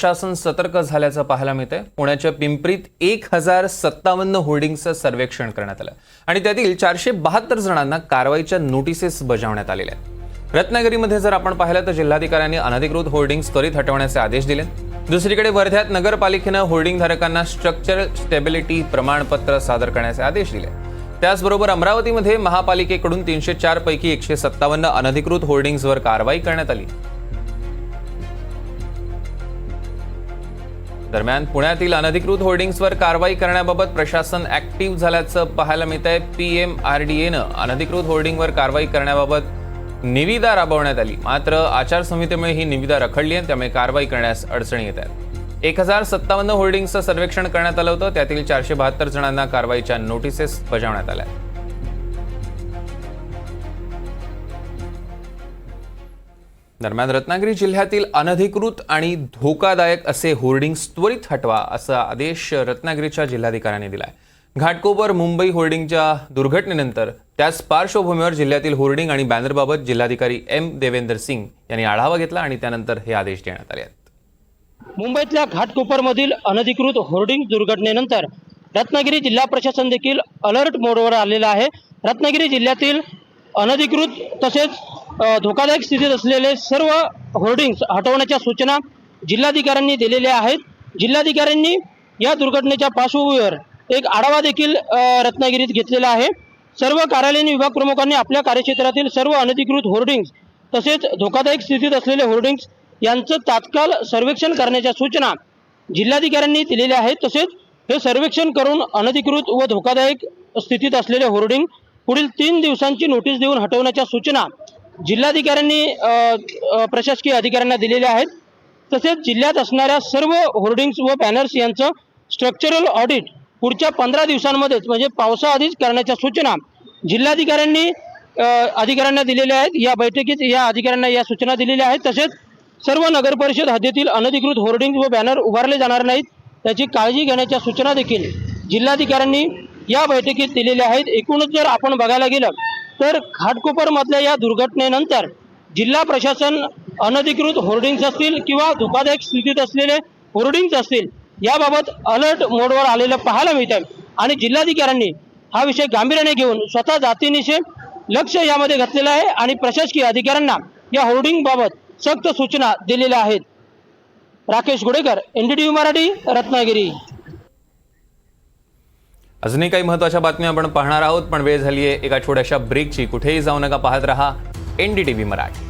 शासन सतर्क झाल्याचं पाहायला मिळतंय। पुण्याच्या पिंपरीत 1057 होर्डिंग्सचं सर्वेक्षण करण्यात आलं आणि त्यातील 472 जणांना कारवाईच्या नोटिसेस बजावण्यात आलेल्या आहेत। रत्नागिरीमध्ये जर आपण पाहिलं तर जिल्हाधिकाऱ्यांनी अनधिकृत होर्डिंग्स त्वरित हटवण्याचे आदेश दिले। दुसरीकडे वर्ध्यात नगरपालिकेनं होर्डिंग धारकांना स्ट्रक्चरल स्टेबिलिटी प्रमाणपत्र सादर करण्याचे आदेश दिले। त्याचबरोबर अमरावतीमध्ये महापालिकेकडून 304 पैकी 157 अनधिकृत होर्डिंग्सवर कारवाई करण्यात आली। दरम्यान पुण्यातील अनधिकृत होर्डिंग्सवर कारवाई करण्याबाबत प्रशासन ऍक्टिव्ह झाल्याचं पाहायला मिळतंय। PMRDAनं अनधिकृत होर्डिंगवर कारवाई करण्याबाबत निविदा राबवण्यात आली, मात्र आचारसंहितेमुळे ही निविदा रखडली आहे, त्यामुळे कारवाई करण्यास अडचणी येत आहेत। 1057 होर्डिंग्सचं सर्वेक्षण करण्यात आलं होतं, त्यातील 472 जणांना कारवाईच्या नोटिसेस बजावण्यात आल्या। दरम्यान रत्नागिरी जिल्ह्यातील अनधिकृत आणि धोकादायक असे होर्डिंग्स त्वरित हटवा असा आदेश रत्नागिरीच्या जिल्हाधिकाऱ्यांनी दिलाय। घाटकोपर मुंबई होर्डिंगच्या दुर्घटनेनंतर त्याच पार्श्वभूमीवर जिल्ह्यातील होर्डिंग आणि बॅनरबाबत जिल्हाधिकारी M. देवेंदर सिंग यांनी आढावा घेतला आणि त्यानंतर हे आदेश देण्यात आले आहेत। मुंबईतल्या घाटकोपरमधील अनधिकृत होर्डिंग दुर्घटनेनंतर रत्नागिरी जिल्हा प्रशासन देखील अलर्ट मोडवर आलेलं आहे। रत्नागिरी जिल्ह्यातील अनधिकृत तसेच धोकादायक स्थितीत असलेले सर्व होर्डिंग्स हटवण्याच्या सूचना जिल्हाधिकाऱ्यांनी दिलेल्या आहेत। जिल्हाधिकाऱ्यांनी या दुर्घटनेच्या पार्श्वभूमीवर एक आढावा देखील रत्नागिरीत घेतलेला आहे। सर्व कार्यालयीन विभाग प्रमुखांनी आपल्या कार्यक्षेत्रातील सर्व अनधिकृत होर्डिंग्स तसेच धोकादायक स्थितीत असलेले होर्डिंग्स यांचं तात्काळ सर्वेक्षण करण्याच्या सूचना जिल्हाधिकाऱ्यांनी दिलेल्या आहेत। तसेच हे सर्वेक्षण करून अनधिकृत व धोकादायक स्थितीत असलेले होर्डिंग पुढील 3 दिवसांची नोटीस देऊन हटवण्याच्या सूचना जिल्हाधिकाऱ्यांनी प्रशासकीय अधिकाऱ्यांना दिलेल्या आहेत। तसेच जिल्ह्यात असणाऱ्या सर्व होर्डिंग्स व बॅनर्स यांचं स्ट्रक्चरल ऑडिट पुढच्या 15 दिवसांमध्येच म्हणजे पावसाआधीच करण्याच्या सूचना जिल्हाधिकाऱ्यांनी अधिकाऱ्यांना दिलेल्या आहेत। या बैठकीत या अधिकाऱ्यांना या सूचना दिलेल्या आहेत। तसेच सर्व नगरपरिषद हद्दीतील अनधिकृत होर्डिंग्स व बॅनर उभारले जाणार नाहीत याची काळजी घेण्याच्या सूचना देखील जिल्हाधिकाऱ्यांनी या बैठकीत दिलेल्या आहेत। एकूणच जर आपण बघायला गेलं तर घाटकोपरमधल्या या दुर्घटनेनंतर जिल्हा प्रशासन अनधिकृत होर्डिंग्स असतील किंवा धोकादायक स्थितीत असलेले होर्डिंग्स असतील याबाबत अलर्ट मोडवर आलेलं पाहायला मिळत आहे आणि जिल्हाधिकाऱ्यांनी हा विषय गांभीर्याने घेऊन स्वतः जातीनिशी लक्ष यामध्ये घातलेलं आहे आणि प्रशासकीय अधिकाऱ्यांना या होर्डिंग बाबत सक्त सूचना दिलेल्या आहेत। राकेश गुडेकर, NDTV मराठी, रत्नागिरी। अजूनही काही महत्त्वाच्या बातम्या आपण पाहणार आहोत, पण वेळ झाली आहे एका छोट्याशा ब्रेकची। कुठेही जाऊ नका, पाहत रहा NDTV मराठी।